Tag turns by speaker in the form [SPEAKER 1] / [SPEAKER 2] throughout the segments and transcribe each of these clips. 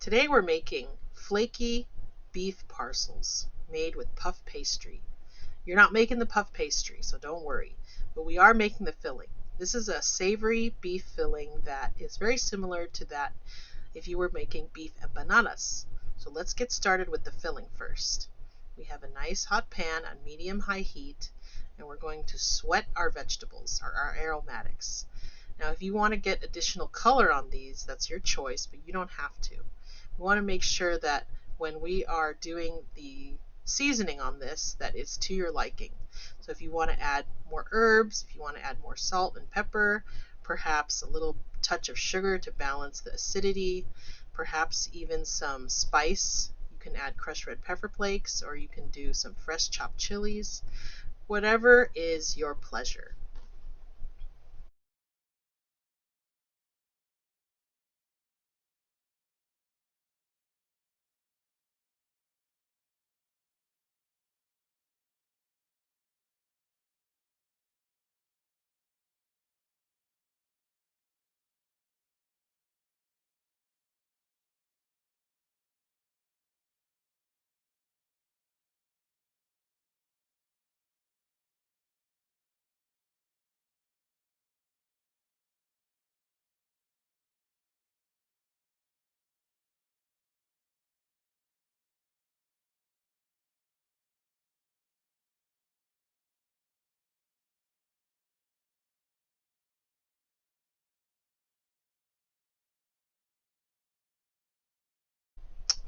[SPEAKER 1] Today we're making flaky beef parcels made with puff pastry. You're not making the puff pastry, so don't worry, but we are making the filling. This is a savory beef filling that is very similar to that if you were making beef empanadas. So let's get started with the filling first. We have a nice hot pan on medium-high heat, and we're going to sweat our vegetables, our aromatics. Now, if you want to get additional color on these, that's your choice, but you don't have to. We want to make sure that when we are doing the seasoning on this, that it's to your liking. So if you want to add more herbs, if you want to add more salt and pepper, perhaps a little touch of sugar to balance the acidity, perhaps even some spice. You can add crushed red pepper flakes, or you can do some fresh chopped chilies. Whatever is your pleasure.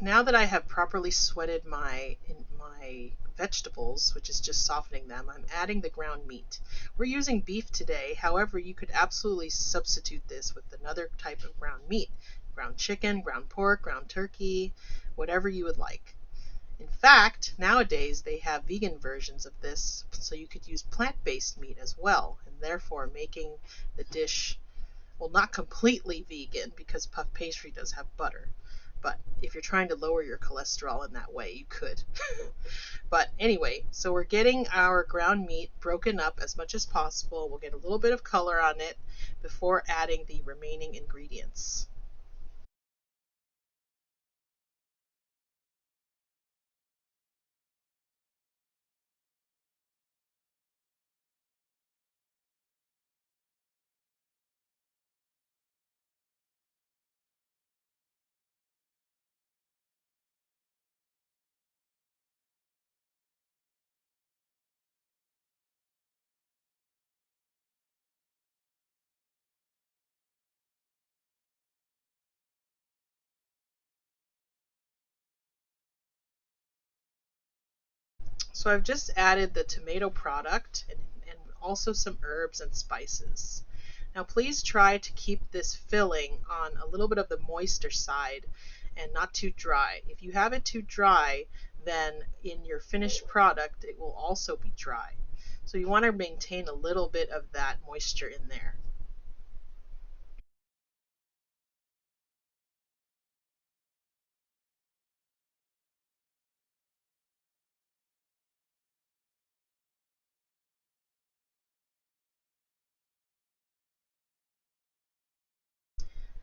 [SPEAKER 1] Now that I have properly sweated my vegetables, which is just softening them, I'm adding the ground meat. We're using beef today. However, you could absolutely substitute this with another type of ground meat. Ground chicken, ground pork, ground turkey, whatever you would like. In fact, nowadays they have vegan versions of this, so you could use plant-based meat as well, and therefore making the dish, well, not completely vegan because puff pastry does have butter. But if you're trying to lower your cholesterol in that way, you could. But anyway, so we're getting our ground meat broken up as much as possible. We'll get a little bit of color on it before adding the remaining ingredients. So I've just added the tomato product and also some herbs and spices. Now please try to keep this filling on a little bit of the moister side and not too dry. If you have it too dry, then in your finished product it will also be dry. So you want to maintain a little bit of that moisture in there.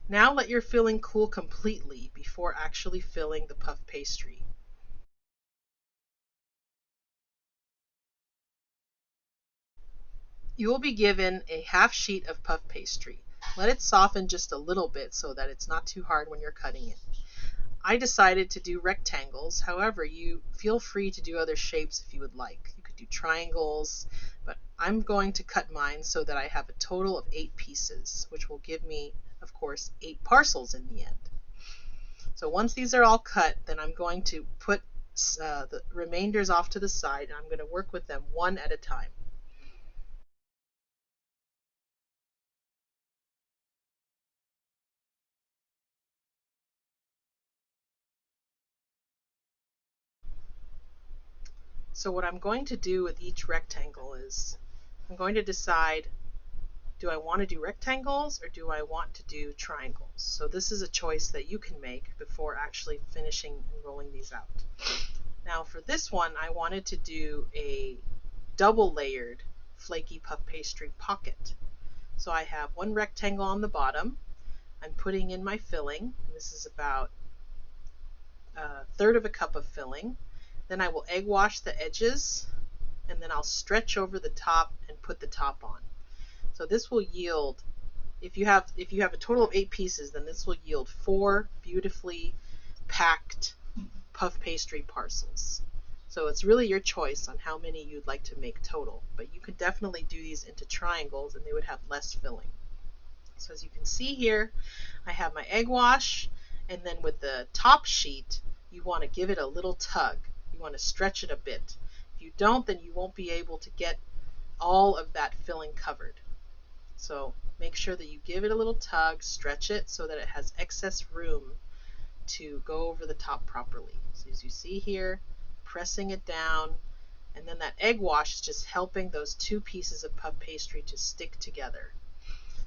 [SPEAKER 1] Now let your filling cool completely before actually filling the puff pastry. You will be given a half sheet of puff pastry. Let it soften just a little bit so that it's not too hard when you're cutting it. I decided to do rectangles. However, you feel free to do other shapes if you would like. You could do triangles, but I'm going to cut mine so that I have a total of 8 pieces, which will give me, of course, 8 parcels in the end. So once these are all cut, then I'm going to put the remainders off to the side, and I'm going to work with them one at a time. So what I'm going to do with each rectangle is I'm going to decide, do I want to do rectangles or do I want to do triangles? So this is a choice that you can make before actually finishing and rolling these out. Now for this one, I wanted to do a double layered flaky puff pastry pocket. So I have one rectangle on the bottom. I'm putting in my filling. This is about third of a cup of filling. Then I will egg wash the edges, and then I'll stretch over the top and put the top on. So this will yield, if you have a total of 8 pieces, then this will yield 4 beautifully packed puff pastry parcels. So it's really your choice on how many you'd like to make total, but you could definitely do these into triangles and they would have less filling. So as you can see here, I have my egg wash, and then with the top sheet, you want to give it a little tug. You want to stretch it a bit. If you don't, then you won't be able to get all of that filling covered. So make sure that you give it a little tug, stretch it so that it has excess room to go over the top properly. So as you see here, pressing it down, and then that egg wash is just helping those 2 pieces of puff pastry to stick together.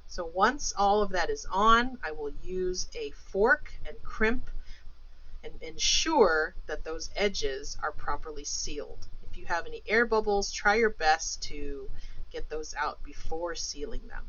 [SPEAKER 1] So once all of that is on, I will use a fork and crimp and ensure that those edges are properly sealed. If you have any air bubbles, try your best to get those out before sealing them.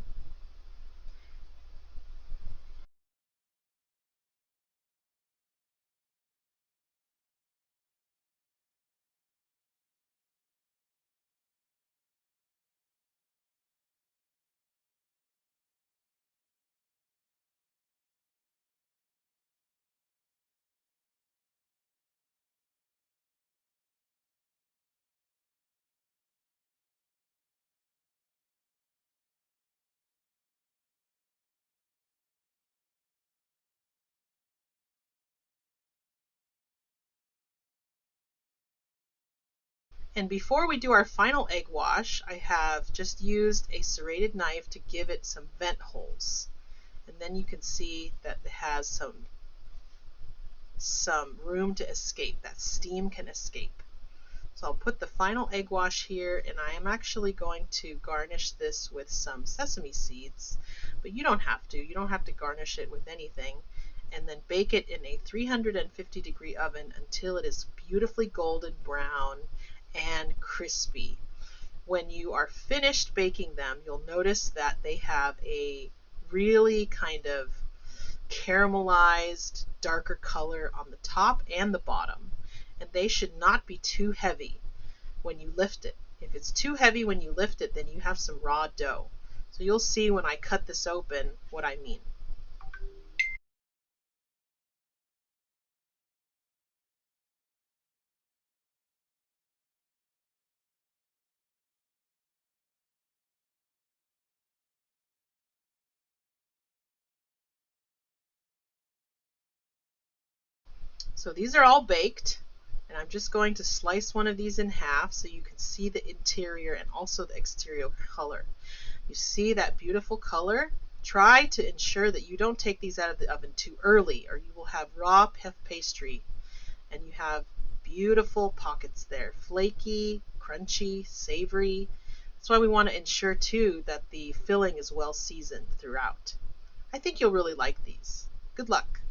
[SPEAKER 1] And before we do our final egg wash, I have just used a serrated knife to give it some vent holes. And then you can see that it has some room to escape, that steam can escape. So I'll put the final egg wash here, and I am actually going to garnish this with some sesame seeds, but you don't have to. You don't have to garnish it with anything. And then bake it in a 350-degree oven until it is beautifully golden brown and crispy. When you are finished baking them, you'll notice that they have a really kind of caramelized darker color on the top and the bottom, and they should not be too heavy when you lift it. If it's too heavy when you lift it, then you have some raw dough. So you'll see when I cut this open what I mean. So these are all baked, and I'm just going to slice one of these in half so you can see the interior and also the exterior color. You see that beautiful color? Try to ensure that you don't take these out of the oven too early, or you will have raw puff pastry and you have beautiful pockets there, flaky, crunchy, savory. That's why we want to ensure too that the filling is well seasoned throughout. I think you'll really like these. Good luck.